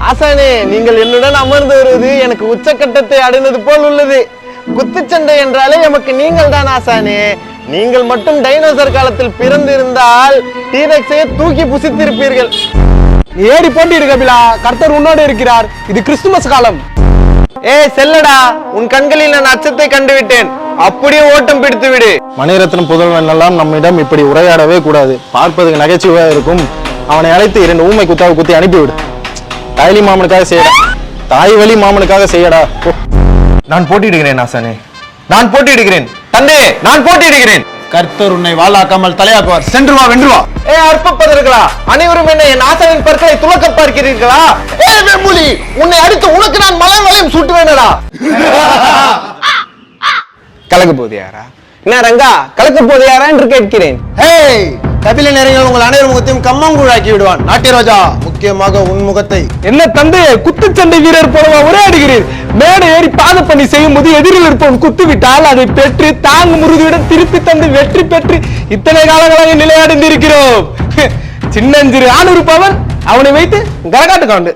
ஆசானே, நீங்கள் என்னுடன் அமர்ந்து வருவது எனக்கு உச்சக்கட்டத்தை அடைந்தது போல் உள்ளது. குத்துச்சண்டை என்றாலே எமக்கு நீங்கள் தான் ஆசானே. நீங்கள் மட்டும் டைனோசர் காலத்தில் பிறந்திருந்தால் டீரெக்ஸையே தூக்கி புசித்திருப்பீர்கள். ஏறி போட்டியிரு கபிலா, கர்த்தர் உன்னோடு இருக்கிறார். இது கிறிஸ்துமஸ் காலம். செல்லடா, உன் கண்களில் நான் அச்சத்தை கண்டுவிட்டேன். அப்படியே ஓட்டம் பிடித்து விடு. மணிரத்னம் புதல்வன் எல்லாம் நம்மிடம் இப்படி உரையாடவே கூடாது. பார்ப்பதுக்கு நகைச்சுவையா இருக்கும். அவனை அழைத்து 2 ஊமை குத்தாவை குத்தி அனுப்பிவிடு. தாய்லி மாமனுக்காக செய்யடா, தாய் வழி மாமனுக்காக செய்யடா. நான் போட்டியிடுகிறேன் ஆசானே, நான் போட்டியிடுகிறேன். தந்தையே, நான் போட்டியிடுகிறேன். கர்த்தர் உன்னை வாளாக்காமல் தலையாக்குவார். சென்று வா, வென்று வா. அற்பப்பதர்களா, அனைவரும் என்ன என் ஆசானின் பற்களை துலக்க பார்க்கிறீர்களா? வெம்புலி, உன்னை அடித்து உனக்கு நான் மலை வளையம் சூட்டுவேனடா. கலக்க போது யாரா? என்ன ரங்கா, கலக்க போது யாரா என்று கேட்கிறேன். கபில நேரங்கள் உங்கள் அனைவர் முகத்தையும் கம்மங்கூழாக்கி விடுவான். நாட்டியராஜா, முக்கியமாக உன் முகத்தை. என்ன தந்தையே, குத்துச்சண்டை வீரர் போலவா உரையாடுகிறீர்? மேடை ஏறி பாத பணி செய்யும் போது எதிரில் இருப்பவன் குத்து விட்டால் அதை பெற்று தாங்கு முருதியுடன் திருப்பி தந்து வெற்றி பெற்று இத்தனை காலங்களாக நிலையடைந்திருக்கிறோம். சின்னஞ்சிறு ஆண் இருப்பவன் அவனை வைத்து கரகாட்டு காண்டு.